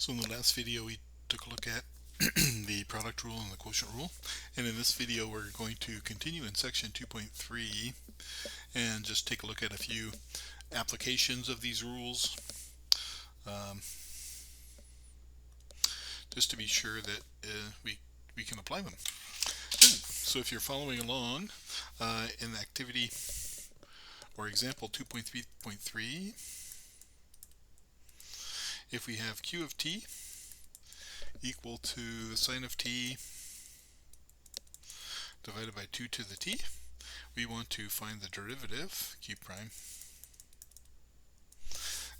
So in the last video we took a look at the product rule and the quotient rule, and in this video we're going to continue in section 2.3 and just take a look at a few applications of these rules, um, just to be sure that we can apply them. Good. So if you're following along in activity or example 2.3.3, if we have q of t equal to the sine of t divided by 2 to the t, we want to find the derivative, q prime.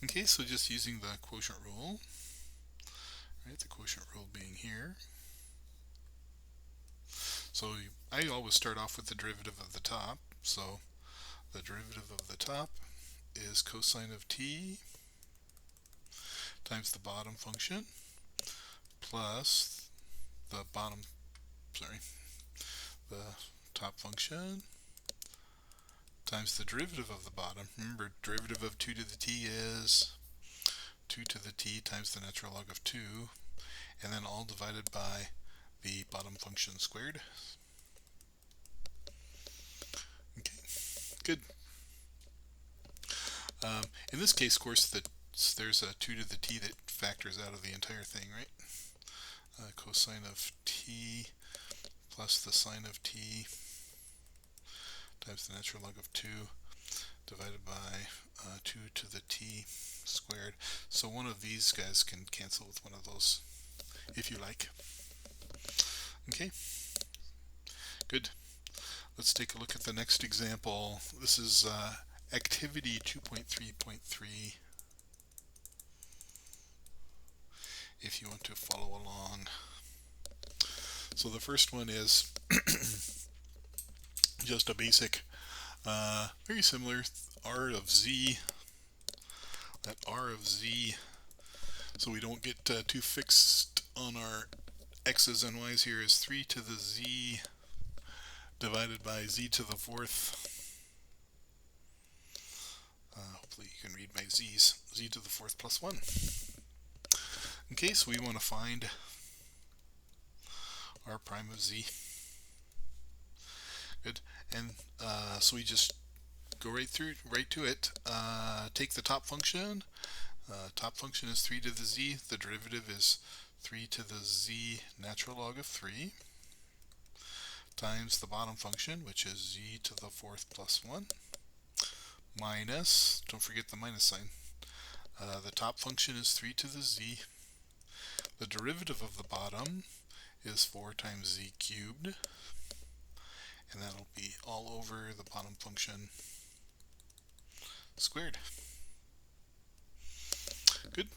Okay, so just using the quotient rule, right, the quotient rule being here. So I always start off with the derivative of the top, so the derivative of the top is cosine of t times the bottom function plus the the top function times the derivative of the bottom. Remember, derivative of 2 to the t is 2 to the t times the natural log of 2, and then all divided by the bottom function squared. Okay, good. In this case, of course, there's a 2 to the t that factors out of the entire thing, right? Cosine of t plus the sine of t times the natural log of 2 divided by 2 to the t squared. So one of these guys can cancel with one of those if you like. Okay, good. Let's take a look at the next example. This is activity 2.3.3 if you want to follow along. So the first one is just a basic, very similar, r of z. That r of z, so we don't get too fixed on our x's and y's here, is 3 to the z divided by z to the fourth. Hopefully you can read my z's. Z to the fourth plus 1. Okay, so we want to find r prime of z. Good. And so we just go right to it. Take the top function. Top function is 3 to the z. The derivative is 3 to the z natural log of 3 times the bottom function, which is z to the fourth plus 1, minus, don't forget the minus sign. The top function is 3 to the z. The derivative of the bottom is 4 times z cubed, and that'll be all over the bottom function squared. Good.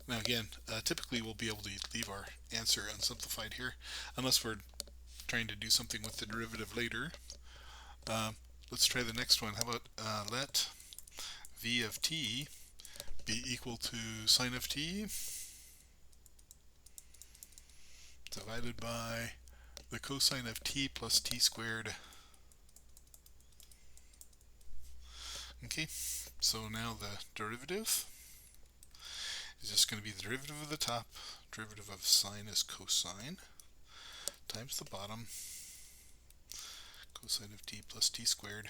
Now again, typically we'll be able to leave our answer unsimplified here, unless we're trying to do something with the derivative later. Let's try the next one. How about let v of t be equal to sine of t divided by the cosine of t plus t squared. Okay, so now the derivative is just going to be the derivative of the top. Derivative of sine is cosine times the bottom, cosine of t plus t squared,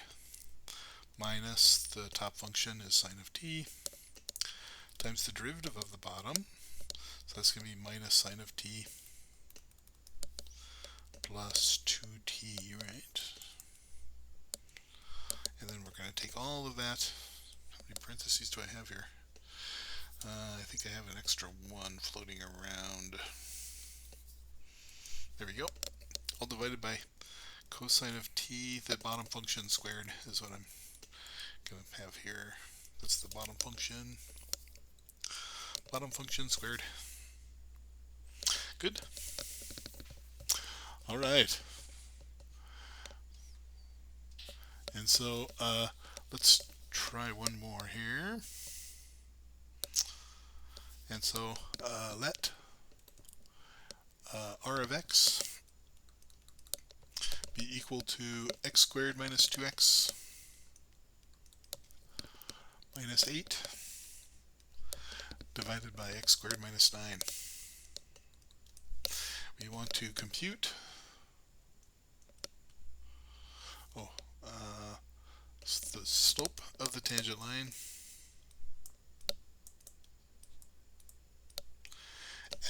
minus the top function is sine of t times the derivative of the bottom, so that's going to be minus sine of t plus 2t, right? And then we're going to take all of that. How many parentheses do I have here? I think I have an extra one floating around. There we go. All divided by cosine of t, the bottom function squared is what I'm going to have here. That's the bottom function. Bottom function squared. Good. All right. And so let's try one more here. And so let r of x be equal to x squared minus 2x minus 8 divided by x squared minus 9. We want to compute the slope of the tangent line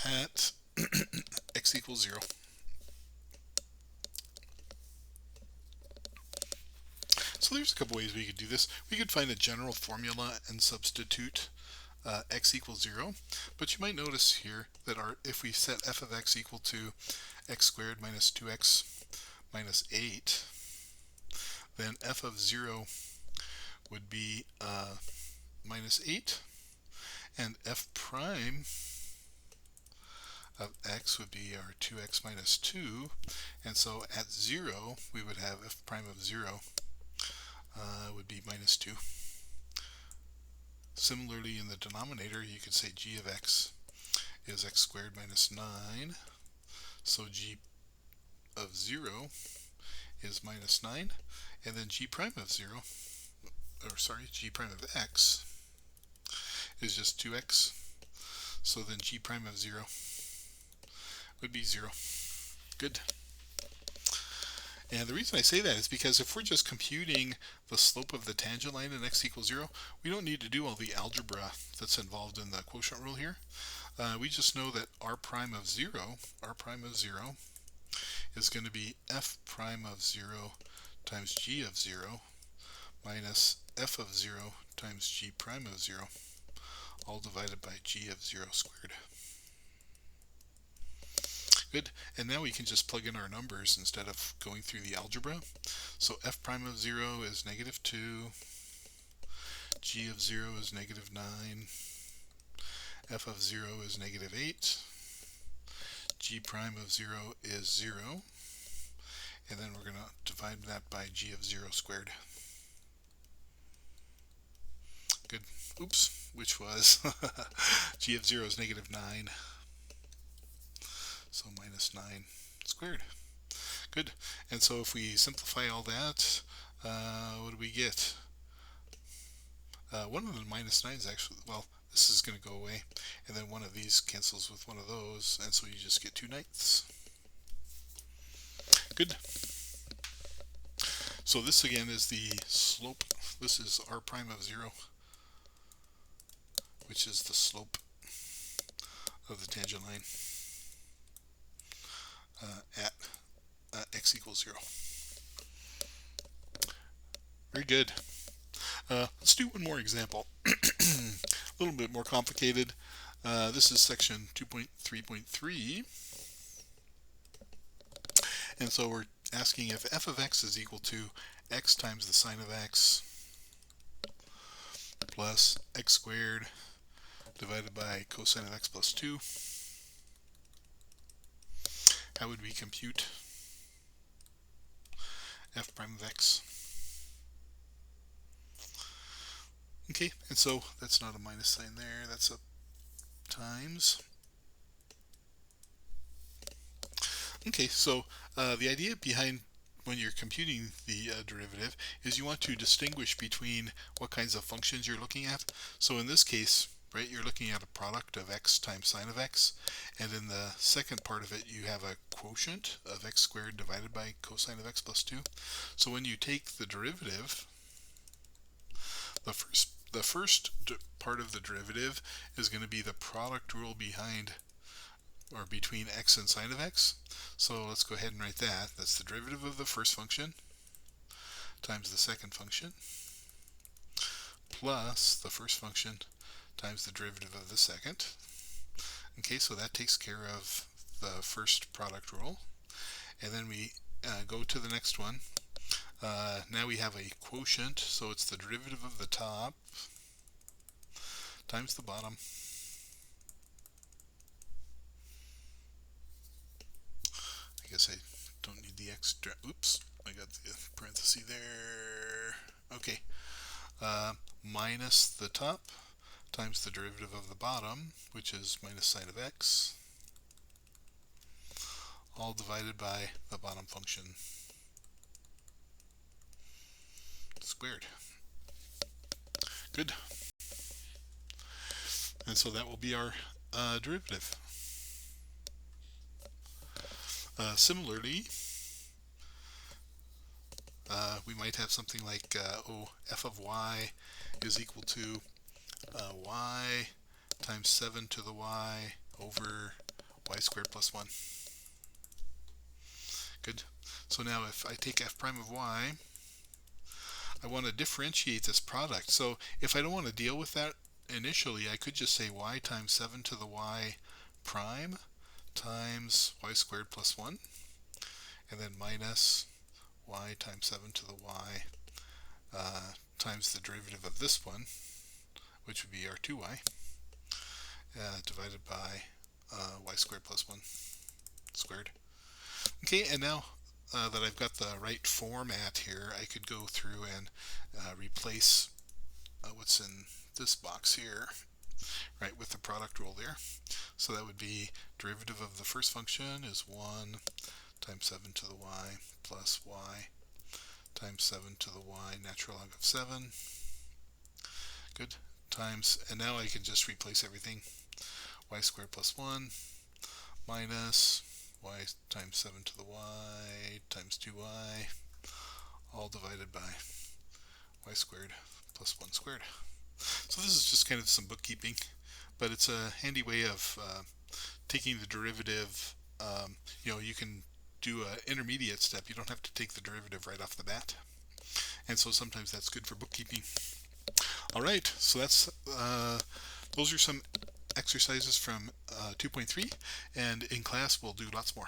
at x equals 0. So there's a couple ways we could do this. We could find a general formula and substitute x equals 0, but you might notice here that if we set f of x equal to x squared minus 2x minus 8, then f of 0 would be minus 8, and f prime of x would be our 2x minus 2, and so at 0 we would have f prime of 0 would be minus 2. Similarly, in the denominator, you could say g of x is x squared minus 9, so g of 0 is minus 9, and then g prime of 0, g prime of x is just 2x, so then g prime of 0 would be 0. Good. And the reason I say that is because if we're just computing the slope of the tangent line at x equals 0, we don't need to do all the algebra that's involved in the quotient rule here. We just know that r prime of 0 is going to be f prime of 0 times g of 0 minus f of 0 times g prime of 0, all divided by g of 0 squared. Good, and now we can just plug in our numbers instead of going through the algebra. So f prime of 0 is negative 2, g of 0 is negative 9, f of 0 is negative 8, g prime of 0 is 0, and then we're going to divide that by g of 0 squared. Good. Oops, which was g of 0 is negative 9, so minus 9 squared. Good. And so if we simplify all that, what do we get? One of the minus 9s actually, well, this is going to go away, and then one of these cancels with one of those, and so you just get 2/9. Good. So this again is the slope. This is r prime of 0, which is the slope of the tangent line at x equals 0. Very good. Let's do one more example. A little bit more complicated. This is section 2.3.3. And so we're asking if f of x is equal to x times the sine of x plus x squared divided by cosine of x plus 2. How would we compute f prime of x? Okay, and so that's not a minus sign there, that's a times. Okay, so the idea behind when you're computing the derivative is you want to distinguish between what kinds of functions you're looking at. So in this case, right, you're looking at a product of x times sine of x, and in the second part of it you have a quotient of x squared divided by cosine of x plus 2. So when you take the derivative, the first part of the derivative is going to be the product rule behind or between x and sine of x. So let's go ahead and write that. That's the derivative of the first function times the second function plus the first function times the derivative of the second. Okay, so that takes care of the first product rule. And then we go to the next one. Now we have a quotient, so it's the derivative of the top times the bottom. I guess I don't need the extra. Oops, I got the parenthesis there. Okay, minus the top times the derivative of the bottom, which is minus sine of x, all divided by the bottom function squared. Good. And so that will be our derivative. Similarly, we might have something like f of y is equal to y times 7 to the y over y squared plus 1. Good. So now if I take f prime of y, I want to differentiate this product. So if I don't want to deal with that initially, I could just say y times 7 to the y prime times y squared plus 1, and then minus y times 7 to the y times the derivative of this one, which would be our 2y, divided by y squared plus 1 squared. Okay, and now that I've got the right format here, I could go through and replace what's in this box here, right, with the product rule there. So that would be derivative of the first function is 1 times 7 to the y plus y times 7 to the y natural log of 7. Good. Times, and now I can just replace everything. Y squared plus 1 minus y times 7 to the y times 2y, all divided by y squared plus 1 squared. So this is just kind of some bookkeeping, but it's a handy way of taking the derivative. You can do an intermediate step. You don't have to take the derivative right off the bat. And so sometimes that's good for bookkeeping. All right, so those are some exercises from 2.3, and in class we'll do lots more.